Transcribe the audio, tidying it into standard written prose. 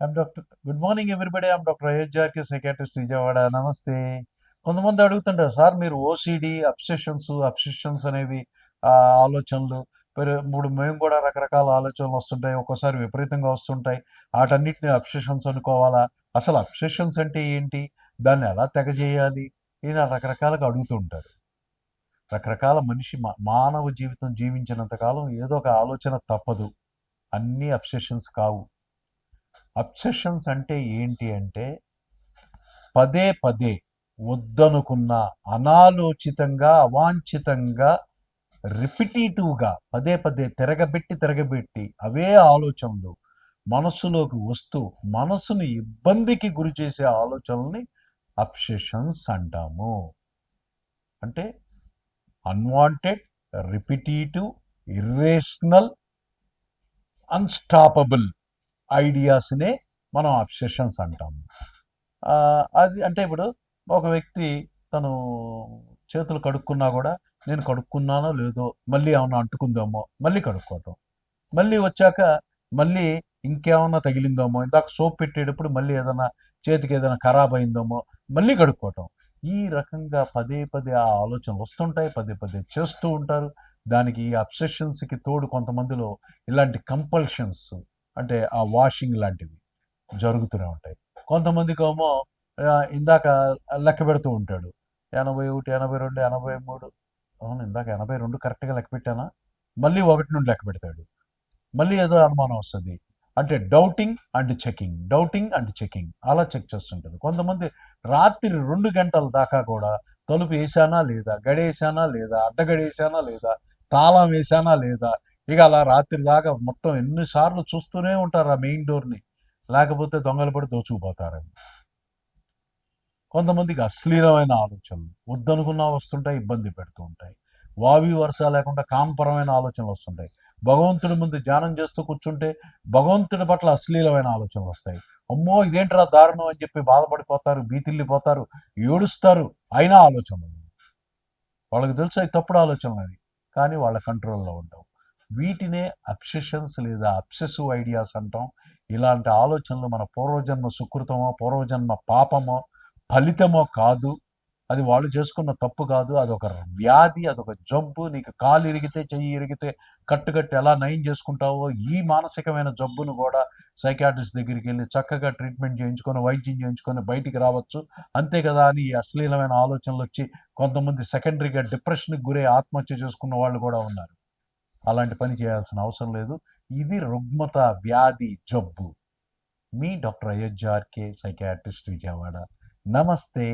Good morning everybody. I'm doctor Ayodhya RK psychiatrist Vijayawada. నమస్తే. కొంతమంది అడుగుతుంటారు, సార్ మీరు ఓసిడి అబ్సెషన్స్ అనేవి ఆ, ఆలోచనలు ఇప్పుడు మేము కూడా రకరకాల ఆలోచనలు వస్తుంటాయి, ఒక్కోసారి విపరీతంగా వస్తుంటాయి. వాటన్నిటిని అబ్సెషన్స్ అనుకోవాలా? అసలు అబ్సెషన్స్ అంటే ఏంటి? దాన్ని ఎలా తెగజేయాలి? ఈయన రకరకాలుగా అడుగుతుంటారు. రకరకాల మనిషి మానవ జీవితం జీవించినంత కాలం ఏదో ఒక ఆలోచన తప్పదు. అన్నీ అబ్సెషన్స్ కావు. అబ్సెషన్స్ అంటే ఏంటి అంటే పదే పదే వద్దనుకున్న అనాలోచితంగా అవాంఛితంగా రిపిటేటివ్గా పదే పదే తిరగబెట్టి అవే ఆలోచనలు మనసులోకి వస్తూ మనసుని ఇబ్బందికి గురి చేసే ఆలోచనల్ని అబ్సెషన్స్ అంటాము. అంటే అన్వాంటెడ్, రిపిటేటివ్, ఇర్రేషనల్, అన్స్టాపబుల్ ఐడియాస్నే మనం అబ్సెషన్స్ అంటాము. అది అంటే ఇప్పుడు ఒక వ్యక్తి తను చేతులు కడుక్కున్నా కూడా నేను కడుక్కున్నానో లేదో, మళ్ళీ ఏమన్నా అంటుకుందామో మళ్ళీ కడుక్కోవటం, మళ్ళీ వచ్చాక మళ్ళీ ఇంకేమన్నా తగిలిందేమో, ఇందాక సోప్ పెట్టేటప్పుడు మళ్ళీ ఏదైనా చేతికి ఏదైనా ఖరాబ్ అయిందేమో మళ్ళీ కడుక్కోవటం. ఈ రకంగా పదే పదే ఆ ఆలోచనలు వస్తుంటాయి, పదే పదే చేస్తూ ఉంటారు. దానికి ఈ అబ్సెషన్స్కి తోడు కొంతమందిలో ఇలాంటి కంపల్షన్స్, అంటే ఆ వాషింగ్ లాంటివి జరుగుతూనే ఉంటాయి. కొంతమందికేమో ఇందాక లెక్క పెడుతూ ఉంటాడు, 81, 82, 83. అవును, ఇందాక 82 కరెక్ట్గా లెక్క పెట్టానా? మళ్ళీ 1 నుండి లెక్క పెడతాడు. మళ్ళీ ఏదో అనుమానం వస్తుంది. అంటే డౌటింగ్ అండ్ చెకింగ్ అలా చెక్ చేస్తుంటారు. కొంతమంది రాత్రి 2 గంటల దాకా కూడా తలుపు వేసానా లేదా, గడేసానా లేదా, అడ్డగడేసానా లేదా, తాళం వేసానా లేదా, ఇక అలా రాత్రి దాకా మొత్తం ఎన్నిసార్లు చూస్తూనే ఉంటారు ఆ మెయిన్ డోర్ని, లేకపోతే దొంగలు పడి దోచుకుపోతారని. కొంతమందికి అశ్లీలమైన ఆలోచనలు వద్దనుకున్నా వస్తుంటాయి, ఇబ్బంది పెడుతూ ఉంటాయి. వావి వరుస లేకుండా కామపరమైన ఆలోచనలు వస్తుంటాయి. భగవంతుడి ముందు ధ్యానం చేస్తూ కూర్చుంటే భగవంతుడి పట్ల అశ్లీలమైన ఆలోచనలు వస్తాయి. అమ్మో ఇదేంట్రా దారుణం అని చెప్పి బాధపడిపోతారు, బీతిల్లిపోతారు, ఏడుస్తారు. అయినా ఆలోచనలు వాళ్ళకి తెలుసు అవి తప్పుడు ఆలోచనలు అని, కానీ వాళ్ళ కంట్రోల్లో ఉండవు. వీటినే అబ్సెషన్స్ లేదా అబ్సెసివ్ ఐడియాస్ అంటాం. ఇలాంటి ఆలోచనలు మన పూర్వజన్మ సుకృతమో పూర్వజన్మ పాపమో ఫలితమో కాదు. అది వాళ్ళు చేసుకున్న తప్పు కాదు, అదొక వ్యాధి, అదొక జబ్బు. నీకు కాలు ఇరిగితే, చెయ్యి ఇరిగితే కట్టుకట్టి ఎలా నయం చేసుకుంటావో ఈ మానసికమైన జబ్బును కూడా సైకాట్రిస్ట్ దగ్గరికి వెళ్ళి చక్కగా ట్రీట్మెంట్ చేయించుకొని వైద్యం చేయించుకొని బయటికి రావచ్చు. అంతే కదా అని ఈ అశ్లీలమైన ఆలోచనలు వచ్చి కొంతమంది సెకండరీగా డిప్రెషన్కి గురై ఆత్మహత్య చేసుకున్న వాళ్ళు కూడా ఉన్నారు. అలాంటి పని చేయాల్సిన అవసరం లేదు. ఇది రుగ్మత, వ్యాధి, జబ్బు. మీ doctor Ayodhya RK, psychiatrist, Vijayawada. నమస్తే.